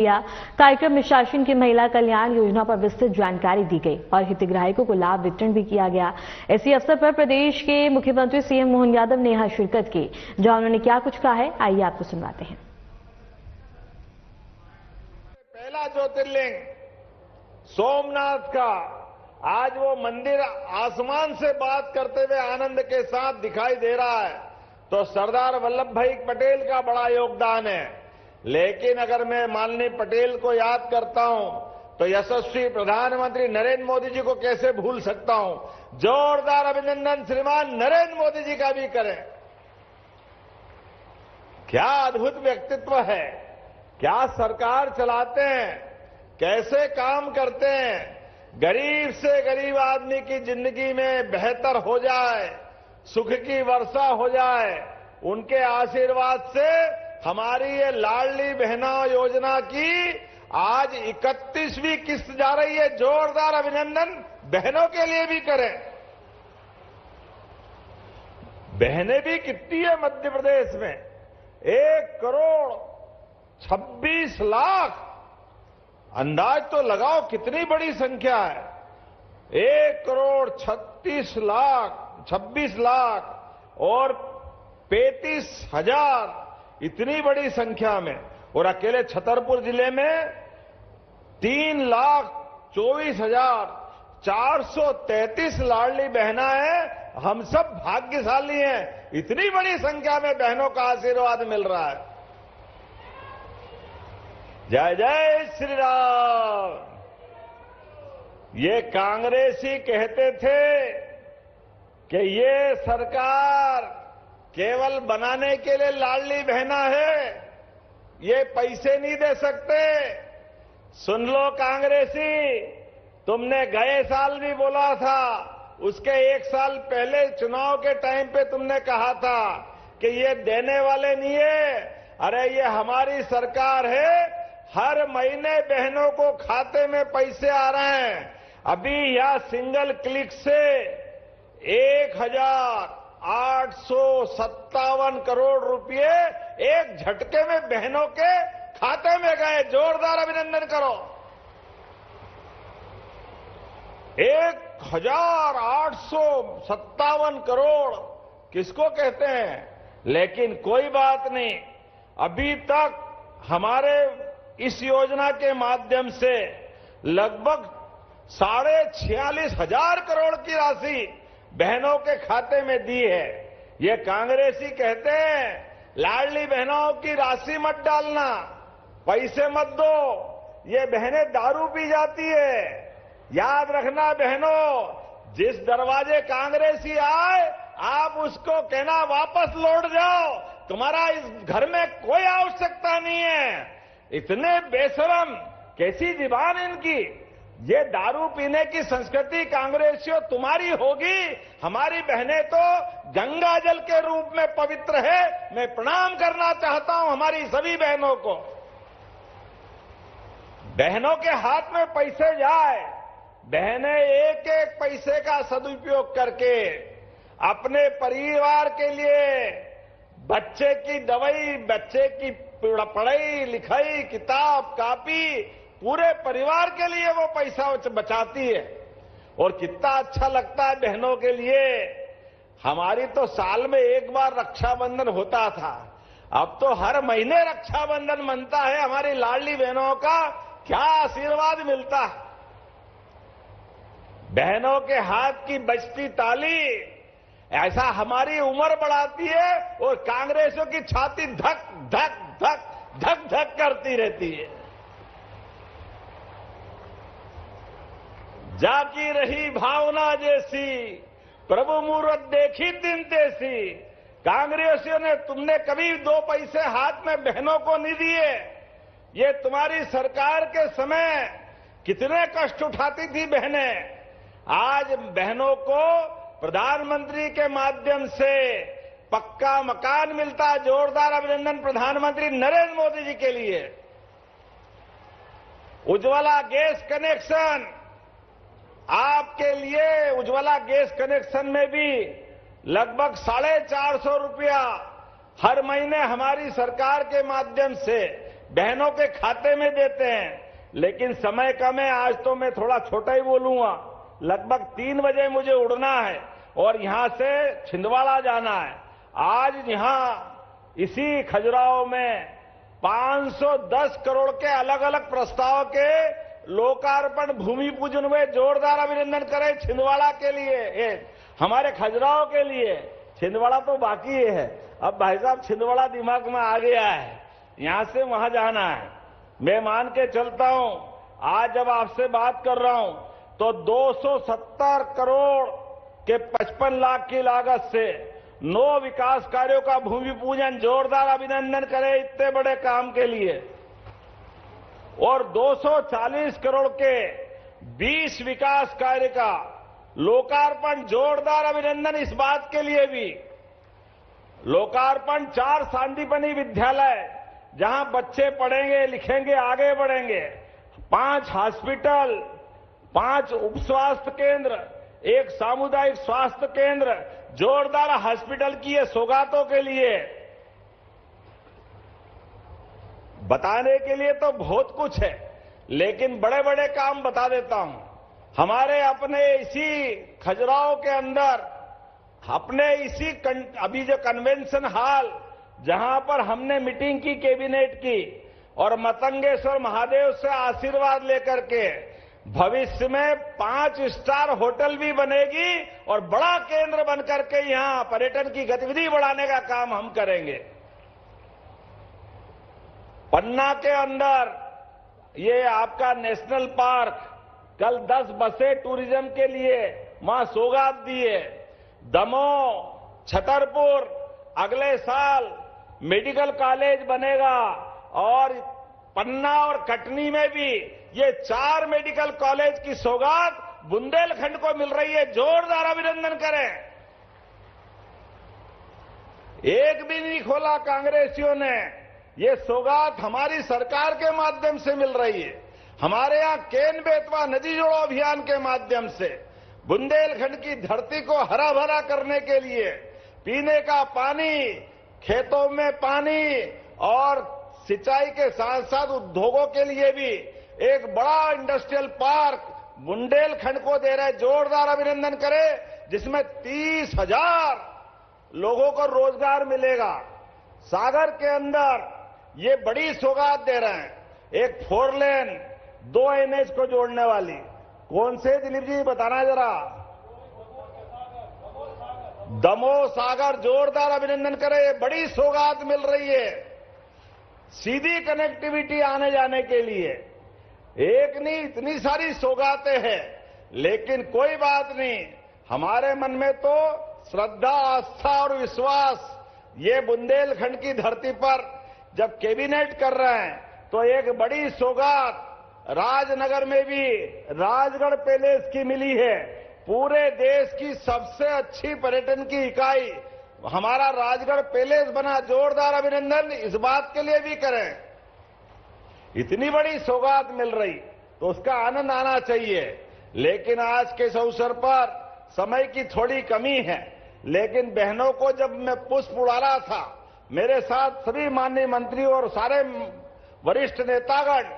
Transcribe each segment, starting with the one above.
कार्यक्रम में शासन की महिला कल्याण योजना पर विस्तृत जानकारी दी गई और हितग्राहियों को लाभ वितरण भी किया गया। इसी अवसर पर प्रदेश के मुख्यमंत्री सीएम मोहन यादव ने यहां शिरकत की, जहां उन्होंने क्या कुछ कहा है, आइए आपको सुनवाते हैं। पहला ज्योतिर्लिंग सोमनाथ का आज वो मंदिर आसमान से बात करते हुए आनंद के साथ दिखाई दे रहा है, तो सरदार वल्लभ भाई पटेल का बड़ा योगदान है। लेकिन अगर मैं माननीय पटेल को याद करता हूं तो यशस्वी प्रधानमंत्री नरेंद्र मोदी जी को कैसे भूल सकता हूं। जोरदार अभिनंदन श्रीमान नरेंद्र मोदी जी का भी करें। क्या अद्भुत व्यक्तित्व है, क्या सरकार चलाते हैं, कैसे काम करते हैं। गरीब से गरीब आदमी की जिंदगी में बेहतर हो जाए, सुख की वर्षा हो जाए, उनके आशीर्वाद से हमारी ये लाडली बहना योजना की आज 31वीं किस्त जा रही है। जोरदार अभिनंदन बहनों के लिए भी करें। बहनें भी कितनी है मध्य प्रदेश में, 1 करोड़ 26 लाख। अंदाज तो लगाओ कितनी बड़ी संख्या है। 1 करोड़ 26 लाख और 35,000, इतनी बड़ी संख्या में। और अकेले छतरपुर जिले में 3,24,433 लाडली बहना है। हम सब भाग्यशाली हैं, इतनी बड़ी संख्या में बहनों का आशीर्वाद मिल रहा है। जय जय श्री राम। ये कांग्रेसी कहते थे कि ये सरकार केवल बनाने के लिए लाडली बहना है, ये पैसे नहीं दे सकते। सुन लो कांग्रेसी, तुमने गए साल भी बोला था, उसके 1 साल पहले चुनाव के टाइम पे तुमने कहा था कि ये देने वाले नहीं है। अरे ये हमारी सरकार है, हर महीने बहनों को खाते में पैसे आ रहे हैं। अभी यह सिंगल क्लिक से 1,857 करोड़ रुपए एक झटके में बहनों के खाते में गए। जोरदार अभिनंदन करो। 1,857 करोड़ किसको कहते हैं। लेकिन कोई बात नहीं, अभी तक हमारे इस योजना के माध्यम से लगभग 46,500 करोड़ की राशि बहनों के खाते में दी है। ये कांग्रेसी कहते हैं लाडली बहनों की राशि मत डालना, पैसे मत दो, ये बहनें दारू पी जाती है। याद रखना बहनों, जिस दरवाजे कांग्रेसी आए आप उसको कहना वापस लौट जाओ, तुम्हारा इस घर में कोई आवश्यकता नहीं है। इतने बेशरम, कैसी जुबान इनकी। ये दारू पीने की संस्कृति कांग्रेसियों तुम्हारी होगी, हमारी बहनें तो गंगा जल के रूप में पवित्र है। मैं प्रणाम करना चाहता हूं हमारी सभी बहनों को। बहनों के हाथ में पैसे जाए, बहनें एक एक पैसे का सदुपयोग करके अपने परिवार के लिए बच्चे की दवाई, बच्चे की पढ़ाई लिखाई, किताब कॉपी, पूरे परिवार के लिए वो पैसा बचाती है। और कितना अच्छा लगता है बहनों के लिए। हमारी तो साल में 1 बार रक्षाबंधन होता था, अब तो हर महीने रक्षाबंधन मनता है। हमारी लाडली बहनों का क्या आशीर्वाद मिलता है। बहनों के हाथ की बजती ताली ऐसा हमारी उम्र बढ़ाती है और कांग्रेसियों की छाती धक धक धक धक धक करती रहती है। जाकी रही भावना जैसी, प्रभु मूरत देखी दिन तैसी। कांग्रेसियों ने, तुमने कभी 2 पैसे हाथ में बहनों को नहीं दिए। ये तुम्हारी सरकार के समय कितने कष्ट उठाती थी बहनें। आज बहनों को प्रधानमंत्री के माध्यम से पक्का मकान मिलता है। जोरदार अभिनंदन प्रधानमंत्री नरेंद्र मोदी जी के लिए। उज्ज्वला गैस कनेक्शन, आपके लिए उज्ज्वला गैस कनेक्शन में भी लगभग 450 रुपया हर महीने हमारी सरकार के माध्यम से बहनों के खाते में देते हैं। लेकिन समय कम है, आज तो मैं थोड़ा छोटा ही बोलूंगा। लगभग 3 बजे मुझे उड़ना है और यहां से छिंदवाड़ा जाना है। आज यहां इसी खजुराहो में 510 करोड़ के अलग अलग प्रस्ताव के लोकार्पण भूमि पूजन हुए। जोरदार अभिनंदन करें छिंदवाड़ा के लिए, हमारे खजुराहो के लिए। छिंदवाड़ा तो बाकी है, अब भाई साहब छिंदवाड़ा दिमाग में आ गया है, यहां से वहां जाना है। मैं मान के चलता हूं, आज जब आपसे बात कर रहा हूं तो 270 करोड़ के 55 लाख की लागत से 9 विकास कार्यों का भूमि पूजन। जोरदार अभिनंदन करें इतने बड़े काम के लिए। और 240 करोड़ के 20 विकास कार्य का लोकार्पण। जोरदार अभिनंदन इस बात के लिए भी। लोकार्पण 4 सांदीपनि विद्यालय, जहां बच्चे पढ़ेंगे लिखेंगे आगे बढ़ेंगे। 5 हॉस्पिटल, 5 उप स्वास्थ्य केंद्र, 1 सामुदायिक स्वास्थ्य केंद्र। जोरदार हॉस्पिटल की ये सौगातों के लिए। बताने के लिए तो बहुत कुछ है, लेकिन बड़े बड़े काम बता देता हूं। हमारे अपने इसी खजुराहो के अंदर, अपने इसी अभी जो कन्वेंशन हॉल, जहां पर हमने मीटिंग की कैबिनेट की और मतंगेश्वर महादेव से आशीर्वाद लेकर के भविष्य में 5 स्टार होटल भी बनेगी और बड़ा केंद्र बनकर के यहां पर्यटन की गतिविधि बढ़ाने का काम हम करेंगे। पन्ना के अंदर ये आपका नेशनल पार्क, कल 10 बसें टूरिज्म के लिए वहां सौगात दी है। दमोह, छतरपुर, अगले साल मेडिकल कॉलेज बनेगा और पन्ना और कटनी में भी ये 4 मेडिकल कॉलेज की सौगात बुंदेलखंड को मिल रही है। जोरदार अभिनंदन करें। एक भी नहीं खोला कांग्रेसियों ने। ये सौगात हमारी सरकार के माध्यम से मिल रही है। हमारे यहां केन बेतवा नदी जोड़ो अभियान के माध्यम से बुंदेलखंड की धरती को हरा भरा करने के लिए पीने का पानी, खेतों में पानी और सिंचाई के साथ साथ उद्योगों के लिए भी एक बड़ा इंडस्ट्रियल पार्क बुंदेलखंड को दे रहे। जोरदार अभिनंदन करें, जिसमें 30,000 लोगों को रोजगार मिलेगा। सागर के अंदर ये बड़ी सौगात दे रहे हैं, एक 4 लेन 2 NH को जोड़ने वाली। कौन से दिलीप जी बताना जरा? दमोह सागर। जोरदार अभिनंदन करें, बड़ी सौगात मिल रही है। सीधी कनेक्टिविटी आने जाने के लिए एक नहीं इतनी सारी सौगातें हैं, लेकिन कोई बात नहीं। हमारे मन में तो श्रद्धा, आस्था और विश्वास, ये बुंदेलखंड की धरती पर जब कैबिनेट कर रहे हैं तो एक बड़ी सौगात राजनगर में भी राजगढ़ पैलेस की मिली है। पूरे देश की सबसे अच्छी पर्यटन की इकाई हमारा राजगढ़ पैलेस बना। जोरदार अभिनंदन इस बात के लिए भी करें। इतनी बड़ी सौगात मिल रही तो उसका आनंद आना चाहिए। लेकिन आज के इस अवसर पर समय की थोड़ी कमी है, लेकिन बहनों को जब मैं पुष्प उड़ा रहा था, मेरे साथ सभी माननीय मंत्री और सारे वरिष्ठ नेतागण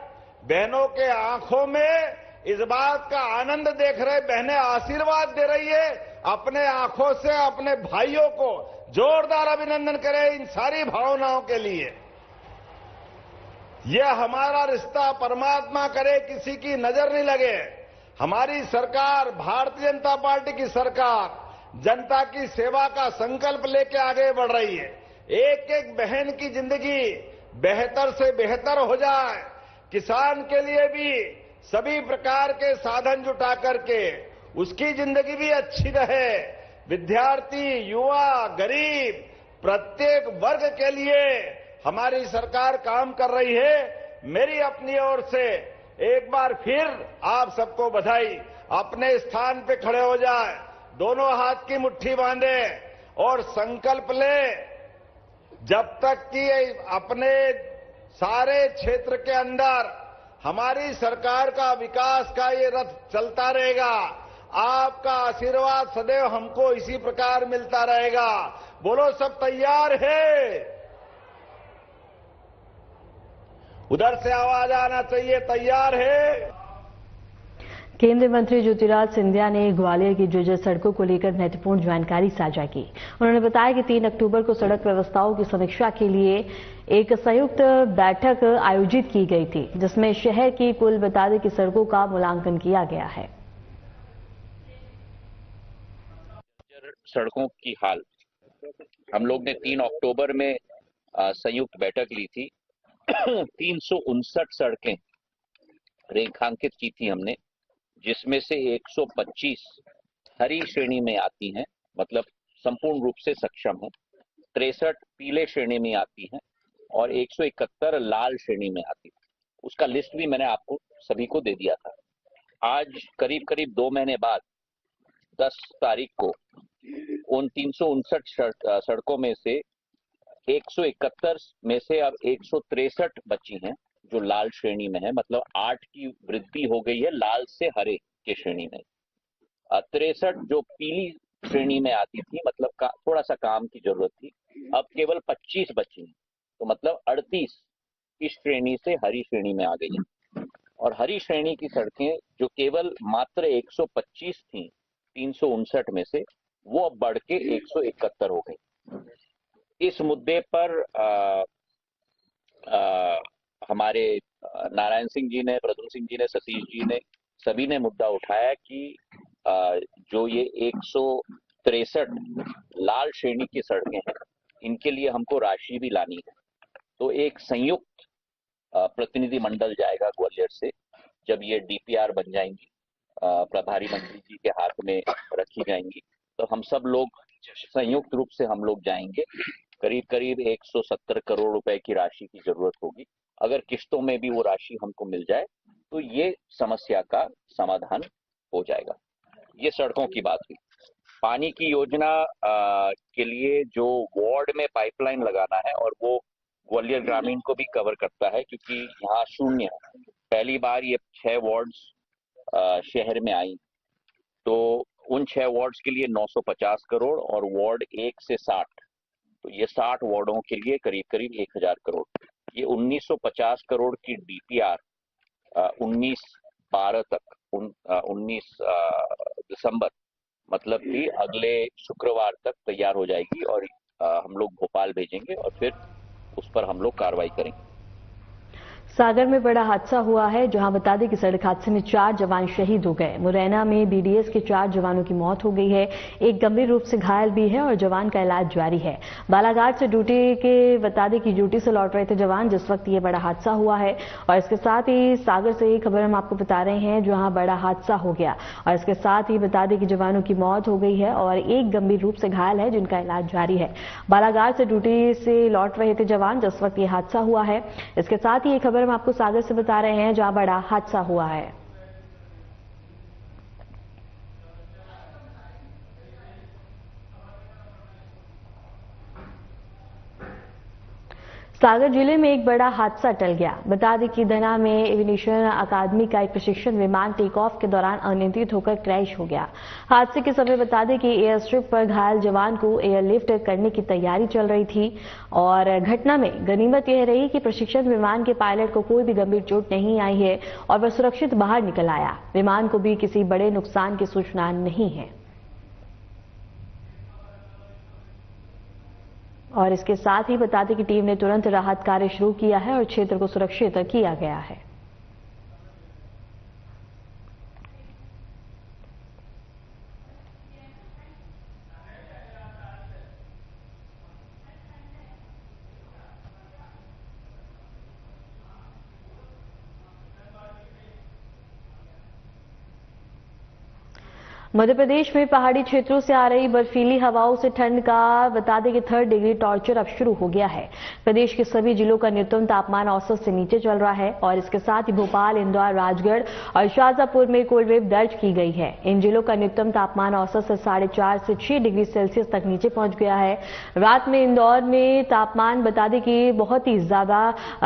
बहनों के आंखों में इस बात का आनंद देख रहे। बहनें आशीर्वाद दे रही है अपने आंखों से अपने भाइयों को। जोरदार अभिनंदन करें इन सारी भावनाओं के लिए। यह हमारा रिश्ता परमात्मा करे किसी की नजर नहीं लगे। हमारी सरकार, भारतीय जनता पार्टी की सरकार, जनता की सेवा का संकल्प लेके आगे बढ़ रही है। एक एक बहन की जिंदगी बेहतर से बेहतर हो जाए, किसान के लिए भी सभी प्रकार के साधन जुटा करके उसकी जिंदगी भी अच्छी रहे। विद्यार्थी, युवा, गरीब, प्रत्येक वर्ग के लिए हमारी सरकार काम कर रही है। मेरी अपनी ओर से एक बार फिर आप सबको बधाई। अपने स्थान पे खड़े हो जाए, दोनों हाथ की मुट्ठी बांधे और संकल्प ले, जब तक कि अपने सारे क्षेत्र के अंदर हमारी सरकार का विकास का ये रथ चलता रहेगा। आपका आशीर्वाद सदैव हमको इसी प्रकार मिलता रहेगा। बोलो सब तैयार है? उधर से आवाज आना चाहिए, तैयार है। केंद्रीय मंत्री ज्योतिरादित्य सिंधिया ने ग्वालियर की जर्जर सड़कों को लेकर महत्वपूर्ण जानकारी साझा की। उन्होंने बताया कि 3 अक्टूबर को सड़क व्यवस्थाओं की समीक्षा के लिए एक संयुक्त बैठक आयोजित की गई थी, जिसमें शहर की कुल 42 की सड़कों का मूल्यांकन किया गया है। सड़कों की हाल हम लोग ने 3 अक्टूबर में संयुक्त बैठक ली थी। 359 सड़कें रेखांकित की थी हमने, जिसमें से 125 हरी श्रेणी में आती हैं, मतलब संपूर्ण रूप से सक्षम है, 63 पीले श्रेणी में आती हैं और 171 लाल श्रेणी में आती है। उसका लिस्ट भी मैंने आपको सभी को दे दिया था। आज करीब करीब 2 महीने बाद 10 तारीख को उन 359 सड़कों में से 171 में से अब 163 बची हैं जो लाल श्रेणी में है, मतलब 8 की वृद्धि हो गई है लाल से हरे के श्रेणी में। 63 जो पीली श्रेणी में आती थी, मतलब थोड़ा सा काम की जरूरत थी, अब केवल 25 बची हैं, तो मतलब 38 इस श्रेणी से हरी श्रेणी में आ गई है। और हरी श्रेणी की सड़कें जो केवल मात्र 125 थी 359 में से, वो अब बढ़ के 171 हो गई। इस मुद्दे पर हमारे नारायण सिंह जी ने, प्रद्युम्न सिंह जी ने, सतीश जी ने, सभी ने मुद्दा उठाया कि जो ये 163 लाल श्रेणी की सड़कें हैं, इनके लिए हमको राशि भी लानी है। तो एक संयुक्त प्रतिनिधि मंडल जाएगा ग्वालियर से, जब ये डीपीआर बन जाएंगी, प्रभारी मंत्री जी के हाथ में रखी जाएंगी, तो हम सब लोग संयुक्त रूप से हम लोग जाएंगे। करीब करीब 170 करोड़ रुपए की राशि की जरूरत होगी। अगर किस्तों में भी वो राशि हमको मिल जाए तो ये समस्या का समाधान हो जाएगा। ये सड़कों की बात हुई। पानी की योजना के लिए जो वार्ड में पाइपलाइन लगाना है, और वो ग्वालियर ग्रामीण को भी कवर करता है, क्योंकि यहाँ शून्य है। पहली बार ये 6 वार्ड्स शहर में आई, तो उन 6 वार्ड्स के लिए 950 करोड़ और वार्ड 1 से 60, तो ये 60 वार्डों के लिए करीब करीब 1000 करोड़। ये 1950 करोड़ की डीपीआर 19/12 तक, 19 दिसंबर, मतलब कि अगले शुक्रवार तक तैयार हो जाएगी और हम लोग भोपाल भेजेंगे और फिर उस पर हम लोग कार्रवाई करेंगे। सागर में बड़ा हादसा हुआ है, जहां बता दें कि सड़क हादसे में 4 जवान शहीद हो गए। मुरैना में बीडीएस के 4 जवानों की मौत हो गई है, एक गंभीर रूप से घायल भी है और जवान का इलाज जारी है। बालाघाट से बता दें कि ड्यूटी से लौट रहे थे जवान जिस वक्त ये बड़ा हादसा हुआ है। और इसके साथ ही सागर से एक खबर हम आपको बता रहे हैं, जहां बड़ा हादसा हो गया और इसके साथ ही बता दें कि जवानों की मौत हो गई है और एक गंभीर रूप से घायल है, जिनका इलाज जारी है। बालाघाट से ड्यूटी से लौट रहे थे जवान जिस वक्त ये हादसा हुआ है। इसके साथ ही एक खबर हम आपको सागर से बता रहे हैं, जहां बड़ा हादसा हुआ है। सागर जिले में एक बड़ा हादसा टल गया। बता दें कि धना में एविएशन अकादमी का एक प्रशिक्षण विमान टेक ऑफ के दौरान अनियंत्रित होकर क्रैश हो गया। हादसे के समय बता दें कि एयर स्ट्रिप पर घायल जवान को एयरलिफ्ट करने की तैयारी चल रही थी और घटना में गनीमत यह रही कि प्रशिक्षण विमान के पायलट को कोई भी गंभीर चोट नहीं आई है और वह सुरक्षित बाहर निकल आया। विमान को भी किसी बड़े नुकसान की सूचना नहीं है। और इसके साथ ही बता दें कि टीम ने तुरंत राहत कार्य शुरू किया है और क्षेत्र को सुरक्षित किया गया है। मध्य प्रदेश में पहाड़ी क्षेत्रों से आ रही बर्फीली हवाओं से ठंड का बता दें कि 3rd डिग्री टॉर्चर अब शुरू हो गया है। प्रदेश के सभी जिलों का न्यूनतम तापमान औसत से नीचे चल रहा है और इसके साथ ही भोपाल, इंदौर, राजगढ़ और शाजापुर में कोल्ड वेव दर्ज की गई है। इन जिलों का न्यूनतम तापमान औसत से 4.5 से 6 डिग्री सेल्सियस तक नीचे पहुंच गया है। रात में इंदौर में तापमान बता दें कि बहुत ही ज्यादा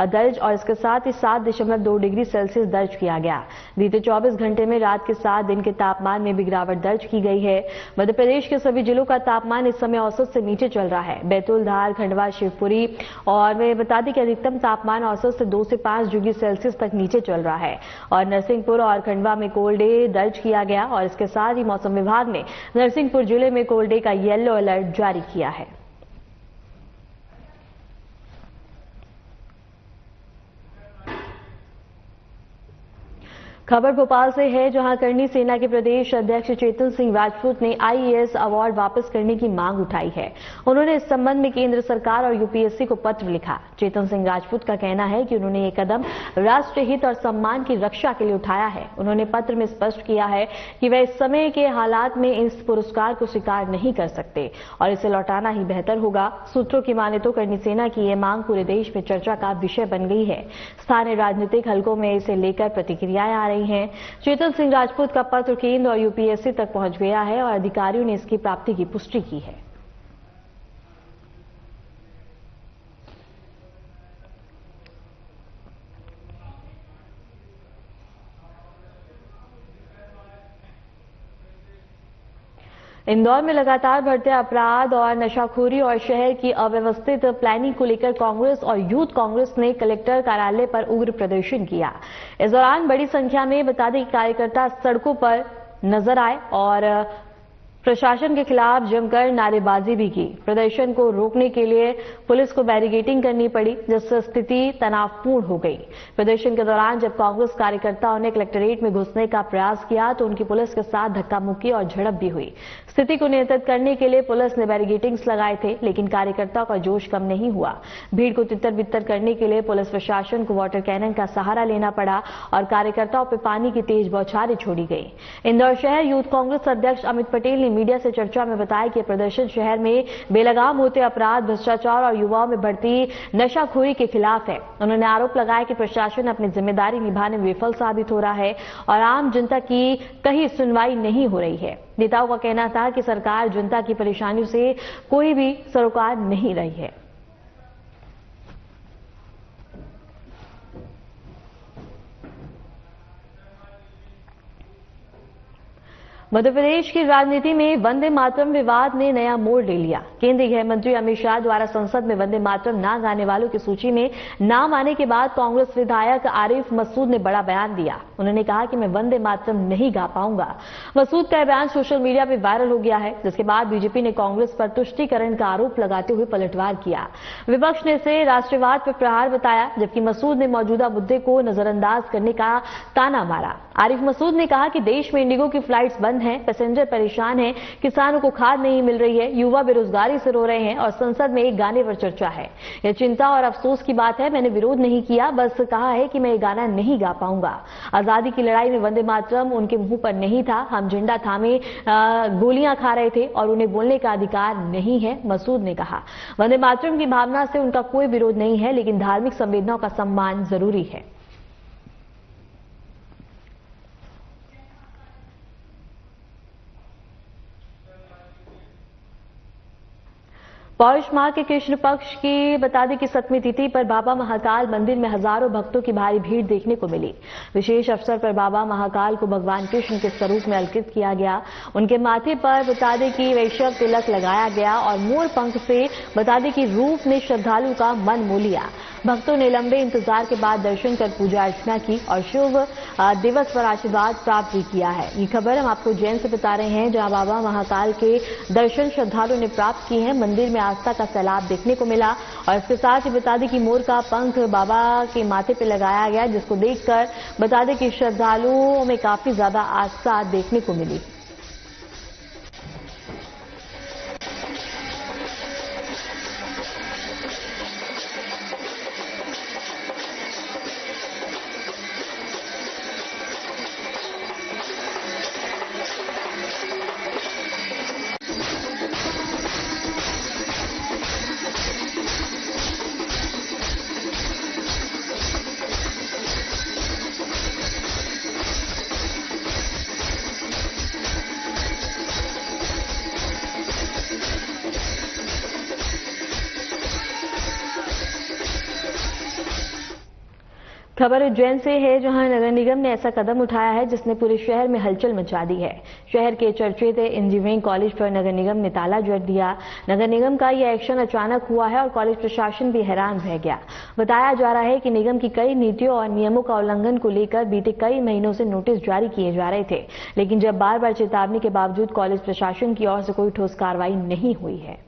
दर्ज और इसके साथ ही 7.2 डिग्री सेल्सियस दर्ज किया गया। बीते 24 घंटे में रात के साथ दिन के तापमान में भी गिरावट गिरावट दर्ज की गई है। मध्य प्रदेश के सभी जिलों का तापमान इस समय औसत से नीचे चल रहा है। बैतूल, धार, खंडवा, शिवपुरी और मैं बता दें कि अधिकतम तापमान औसत से 2 से 5 डिग्री सेल्सियस तक नीचे चल रहा है और नरसिंहपुर और खंडवा में कोल्ड डे दर्ज किया गया और इसके साथ ही मौसम विभाग ने नरसिंहपुर जिले में कोल्ड डे का येलो अलर्ट जारी किया है। खबर भोपाल से है, जहां करनी सेना के प्रदेश अध्यक्ष चेतन सिंह राजपूत ने आईएएस अवार्ड वापस करने की मांग उठाई है। उन्होंने इस संबंध में केंद्र सरकार और यूपीएससी को पत्र लिखा। चेतन सिंह राजपूत का कहना है कि उन्होंने ये कदम राष्ट्रीय हित और सम्मान की रक्षा के लिए उठाया है। उन्होंने पत्र में स्पष्ट किया है कि वे इस समय के हालात में इस पुरस्कार को स्वीकार नहीं कर सकते और इसे लौटाना ही बेहतर होगा। सूत्रों की माने तो करनी सेना की यह मांग पूरे देश में चर्चा का विषय बन गई है। स्थानीय राजनीतिक हलकों में इसे लेकर प्रतिक्रियाएं आ रही हैं। चेतन सिंह राजपूत का पत्र केंद्र और यूपीएससी तक पहुंच गया है और अधिकारियों ने इसकी प्राप्ति की पुष्टि की है। इंदौर में लगातार बढ़ते अपराध और नशाखोरी और शहर की अव्यवस्थित प्लानिंग को लेकर कांग्रेस और यूथ कांग्रेस ने कलेक्टर कार्यालय पर उग्र प्रदर्शन किया। इस दौरान बड़ी संख्या में बता दें कि कार्यकर्ता सड़कों पर नजर आए और प्रशासन के खिलाफ जमकर नारेबाजी भी की। प्रदर्शन को रोकने के लिए पुलिस को बैरिकेडिंग करनी पड़ी, जिससे स्थिति तनावपूर्ण हो गई। प्रदर्शन के दौरान जब कांग्रेस कार्यकर्ताओं ने कलेक्ट्रेट में घुसने का प्रयास किया तो उनकी पुलिस के साथ धक्का मुक्की और झड़प भी हुई। स्थिति को नियंत्रित करने के लिए पुलिस ने बैरिकेडिंग्स लगाए थे, लेकिन कार्यकर्ताओं का जोश कम नहीं हुआ। भीड़ को तितर बितर करने के लिए पुलिस प्रशासन को वाटर कैनन का सहारा लेना पड़ा और कार्यकर्ताओं पर पानी की तेज बौछारें छोड़ी गई। इंदौर शहर यूथ कांग्रेस अध्यक्ष अमित पटेल ने मीडिया से चर्चा में बताया कि प्रदर्शन शहर में बेलगाम होते अपराध, भ्रष्टाचार और युवाओं में बढ़ती नशाखोरी के खिलाफ है। उन्होंने आरोप लगाया कि प्रशासन अपनी जिम्मेदारी निभाने में विफल साबित हो रहा है और आम जनता की कहीं सुनवाई नहीं हो रही है। नेताओं का कहना था कि सरकार जनता की परेशानियों से कोई भी सरोकार नहीं रही है। मध्य प्रदेश की राजनीति में वंदे मातरम विवाद ने नया मोड़ ले लिया। केंद्रीय गृह मंत्री अमित शाह द्वारा संसद में वंदे मातरम ना गाने वालों की सूची में नाम आने के बाद कांग्रेस विधायक आरिफ मसूद ने बड़ा बयान दिया। उन्होंने कहा कि मैं वंदे मातरम नहीं गा पाऊंगा। मसूद का बयान सोशल मीडिया पर वायरल हो गया है, जिसके बाद बीजेपी ने कांग्रेस पर तुष्टीकरण का आरोप लगाते हुए पलटवार किया। विपक्ष ने इसे राष्ट्रवाद पर प्रहार बताया, जबकि मसूद ने मौजूदा मुद्दे को नजरअंदाज करने का ताना मारा। आरिफ मसूद ने कहा कि देश में इंडिगो की फ्लाइट्स बंद हैं, पैसेंजर परेशान हैं, किसानों को खाद नहीं मिल रही है, युवा बेरोजगारी से रो रहे हैं और संसद में एक गाने पर चर्चा है। यह चिंता और अफसोस की बात है। मैंने विरोध नहीं किया, बस कहा है कि मैं ये गाना नहीं गा पाऊंगा। आजादी की लड़ाई में वंदे मातरम उनके मुंह पर नहीं था। हम झंडा थामे गोलियां खा रहे थे और उन्हें बोलने का अधिकार नहीं है, मसूद ने कहा। वंदे मातरम की भावना से उनका कोई विरोध नहीं है, लेकिन धार्मिक संवेदनाओं का सम्मान जरूरी है। पौष माह के कृष्ण पक्ष की बता दें कि 7वीं तिथि पर बाबा महाकाल मंदिर में हजारों भक्तों की भारी भीड़ देखने को मिली। विशेष अवसर पर बाबा महाकाल को भगवान कृष्ण के स्वरूप में अलंकृत किया गया। उनके माथे पर बता दें कि वैष्णव तिलक लगाया गया और मोर पंख से बता दें कि रूप ने श्रद्धालु का मन मोह लिया। भक्तों ने लंबे इंतजार के बाद दर्शन कर पूजा अर्चना की और शुभ दिवस पर आशीर्वाद प्राप्त भी किया है। ये खबर हम आपको उज्जैन से बता रहे हैं, जहां बाबा महाकाल के दर्शन श्रद्धालुओं ने प्राप्त किए हैं। मंदिर में आस्था का सैलाब देखने को मिला और इसके साथ ही बता दें कि मोर का पंख बाबा के माथे पर लगाया गया, जिसको देखकर बता दें कि श्रद्धालुओं में काफी ज्यादा आस्था देखने को मिली। खबर उज्जैन से है, जहां नगर निगम ने ऐसा कदम उठाया है जिसने पूरे शहर में हलचल मचा दी है। शहर के चर्चित इंजीनियरिंग कॉलेज पर नगर निगम ने ताला जड़ दिया। नगर निगम का यह एक्शन अचानक हुआ है और कॉलेज प्रशासन भी हैरान रह गया। बताया जा रहा है कि निगम की कई नीतियों और नियमों का उल्लंघन को लेकर बीते कई महीनों से नोटिस जारी किए जा रहे थे, लेकिन जब बार बार चेतावनी के बावजूद कॉलेज प्रशासन की ओर से कोई ठोस कार्रवाई नहीं हुई है।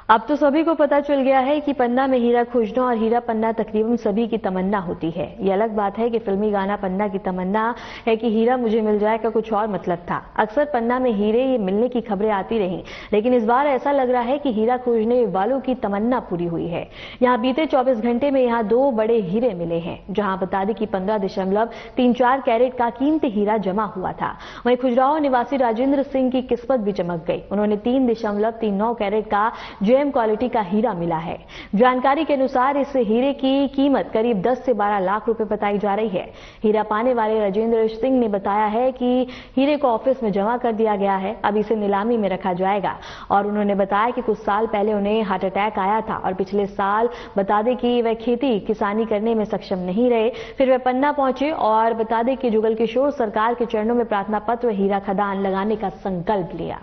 अब तो सभी को पता चल गया है कि पन्ना में हीरा खोजना और हीरा पन्ना तकरीबन सभी की तमन्ना होती है। ये अलग बात है कि फिल्मी गाना पन्ना की तमन्ना है कि हीरा मुझे मिल जाए का कुछ और मतलब था। अक्सर पन्ना में हीरे ये मिलने की खबरें आती रहीं, लेकिन इस बार ऐसा लग रहा है कि हीरा खोजने वालों की तमन्ना पूरी हुई है। यहाँ बीते 24 घंटे में यहाँ 2 बड़े हीरे मिले हैं, जहाँ बता दें कि 15.34 कैरेट का कीमती हीरा जमा हुआ था। वहीं खुजराहो निवासी राजेंद्र सिंह की किस्मत भी चमक गई। उन्होंने 3.39 कैरेट का जेम क्वालिटी का हीरा मिला है। जानकारी के अनुसार इस हीरे की कीमत करीब 10 से 12 लाख रुपए बताई जा रही है। हीरा पाने वाले राजेंद्र सिंह ने बताया है कि हीरे को ऑफिस में जमा कर दिया गया है, अब इसे नीलामी में रखा जाएगा। और उन्होंने बताया कि कुछ साल पहले उन्हें हार्ट अटैक आया था और पिछले साल बता दें कि वह खेती किसानी करने में सक्षम नहीं रहे। फिर वह पन्ना पहुंचे और बता दें कि जुगल किशोर सरकार के चरणों में प्रार्थना पत्र हीरा खदान लगाने का संकल्प लिया।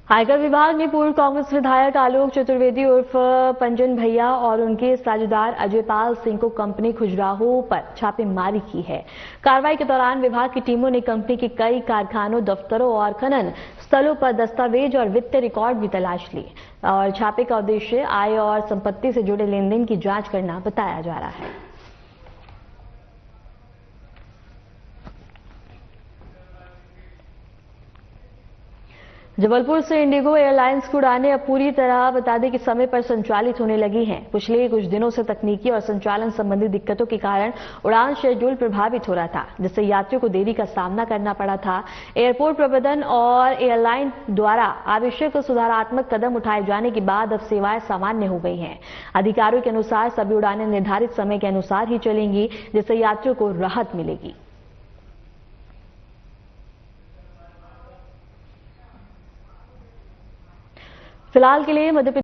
आयकर विभाग ने पूर्व कांग्रेस विधायक आलोक चतुर्वेदी उर्फ पंजन भैया और उनके साझेदार अजयपाल सिंह को कंपनी खुजराहो पर छापेमारी की है। कार्रवाई के दौरान विभाग की टीमों ने कंपनी के कई कारखानों, दफ्तरों और खनन स्थलों पर दस्तावेज और वित्तीय रिकॉर्ड भी तलाश लिए और छापे का उद्देश्य आय और संपत्ति से जुड़े लेन देन की जांच करना बताया जा रहा है। जबलपुर से इंडिगो एयरलाइंस की उड़ानें अब पूरी तरह बता दें कि समय पर संचालित होने लगी हैं। पिछले कुछ दिनों से तकनीकी और संचालन संबंधी दिक्कतों के कारण उड़ान शेड्यूल प्रभावित हो रहा था, जिससे यात्रियों को देरी का सामना करना पड़ा था। एयरपोर्ट प्रबंधन और एयरलाइन द्वारा आवश्यक सुधारात्मक कदम उठाए जाने के बाद अब सेवाएं सामान्य हो गई हैं। अधिकारियों के अनुसार सभी उड़ानें निर्धारित समय के अनुसार ही चलेंगी, जिससे यात्रियों को राहत मिलेगी। फिलहाल के लिए मध्य